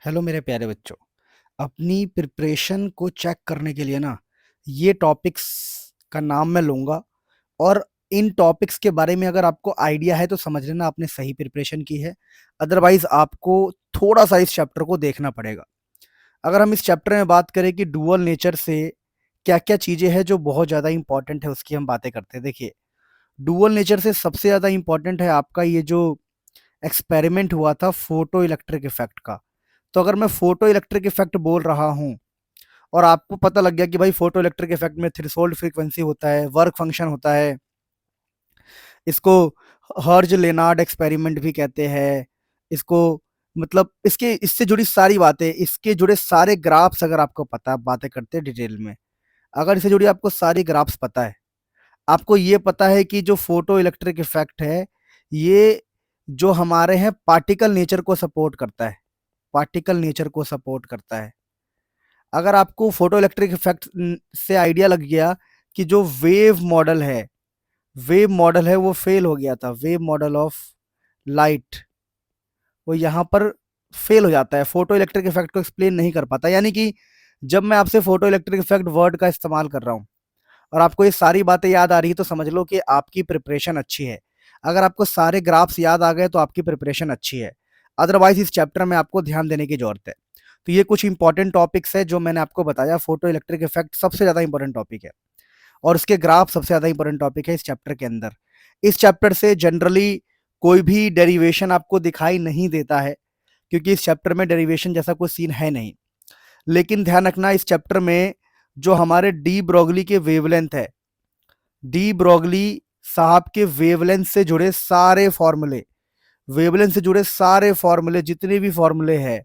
Hello मेरे प्यारे बच्चों। अपनी प्रिपरेशन को चेक करने के लिए ना ये टॉपिक्स का नाम मैं लूँगा। और इन टॉपिक्स के बारे में अगर आपको आइडिया है तो समझ लेना आपने सही प्रिपरेशन की है। अदरवाइज आपको थोड़ा सा इस चैप्टर को देखना पड़ेगा। अगर हम इस चैप्टर में बात करें कि डुअल नेचर से क्या क्या चीज़ें हैं जो बहुत ज़्यादा इंपॉर्टेंट है, उसकी हम बातें करते हैं। देखिए, डुअल नेचर से सबसे ज़्यादा इंपॉर्टेंट है आपका ये जो एक्सपेरिमेंट हुआ था फोटो इलेक्ट्रिक इफेक्ट का। तो अगर मैं फोटो इलेक्ट्रिक इफेक्ट बोल रहा हूँ और आपको पता लग गया कि भाई फोटो इलेक्ट्रिक इफेक्ट में थ्रेशोल्ड फ्रीक्वेंसी होता है, वर्क फंक्शन होता है, इसको हर्ज लेनार्ड एक्सपेरिमेंट भी कहते हैं, इसको मतलब इसके इससे जुड़ी सारी बातें, इसके जुड़े सारे ग्राफ्स अगर आपको पता, बातें करते हैं डिटेल में। अगर इससे जुड़ी आपको सारी ग्राफ्स पता है, आपको ये पता है कि जो फोटो इलेक्ट्रिक इफेक्ट है ये जो हमारे हैं पार्टिकल नेचर को सपोर्ट करता है, पार्टिकल नेचर को सपोर्ट करता है। अगर आपको फोटो इलेक्ट्रिक इफेक्ट से आइडिया लग गया कि जो वेव मॉडल है वो फेल हो गया था, वेव मॉडल ऑफ लाइट वो यहाँ पर फेल हो जाता है, फोटो इलेक्ट्रिक इफेक्ट को एक्सप्लेन नहीं कर पाता। यानी कि जब मैं आपसे फोटो इलेक्ट्रिक इफेक्ट वर्ड का इस्तेमाल कर रहा हूँ और आपको ये सारी बातें याद आ रही है तो समझ लो कि आपकी प्रिपरेशन अच्छी है। अगर आपको सारे ग्राफ्स याद आ गए तो आपकी प्रिपरेशन अच्छी है। अदरवाइज इस चैप्टर में आपको ध्यान देने की जरूरत है। तो ये कुछ इंपॉर्टेंट टॉपिक्स है जो मैंने आपको बताया। फोटो इलेक्ट्रिक इफेक्ट सबसे ज्यादा इंपॉर्टेंट टॉपिक है और उसके ग्राफ सबसे ज्यादा इंपॉर्टेंट टॉपिक है इस चैप्टर के अंदर। इस चैप्टर से जनरली कोई भी डेरिवेशन आपको दिखाई नहीं देता है क्योंकि इस चैप्टर में डेरिवेशन जैसा कोई सीन है नहीं। लेकिन ध्यान रखना, इस चैप्टर में जो हमारे डी ब्रोगली के वेवलेंथ है, डी ब्रोगली साहब के वेवलेंथ से जुड़े सारे फॉर्मूले, वेवलेंथ से जुड़े सारे फॉर्मूले, जितने भी फॉर्मूले हैं,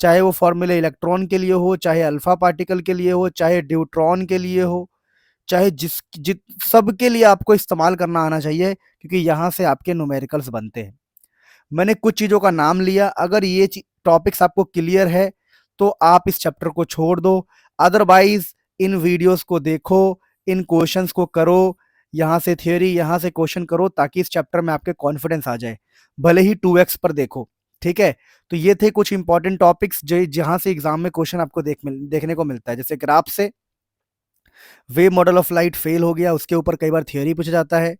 चाहे वो फॉर्मूले इलेक्ट्रॉन के लिए हो, चाहे अल्फा पार्टिकल के लिए हो, चाहे ड्यूट्रॉन के लिए हो, चाहे जिस जित सब के लिए आपको इस्तेमाल करना आना चाहिए क्योंकि यहाँ से आपके न्यूमेरिकल्स बनते हैं। मैंने कुछ चीज़ों का नाम लिया, अगर ये टॉपिक्स आपको क्लियर है तो आप इस चैप्टर को छोड़ दो। अदरवाइज इन वीडियोस को देखो, इन क्वेश्चंस को करो, यहाँ से थियोरी यहाँ से क्वेश्चन करो ताकि इस चैप्टर में आपके कॉन्फिडेंस आ जाए, भले ही 2x पर देखो। ठीक है, तो ये थे कुछ इंपॉर्टेंट टॉपिक्स जो जहाँ से एग्जाम में क्वेश्चन आपको देखने को मिलता है। जैसे ग्राफ से wave model of light fail हो गया, उसके ऊपर कई बार थियोरी पूछा जाता है।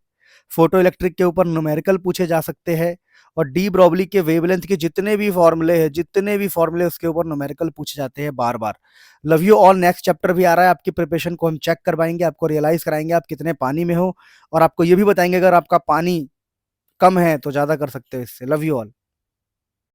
फोटो इलेक्ट्रिक के ऊपर न्यूमेरिकल पूछे जा सकते हैं। और डी ब्रॉगली के वेवलेंथ के जितने भी फॉर्मूले हैं, जितने भी फॉर्मूले उसके ऊपर न्यूमेरिकल पूछे जाते हैं बार बार। Love you all. Next chapter भी आ रहा है, आपकी प्रिपरेशन को हम चेक करवाएंगे, आपको रियलाइज कराएंगे आप कितने पानी में हो, और आपको ये भी बताएंगे अगर आपका पानी कम है तो ज्यादा कर सकते हो इससे। Love you all.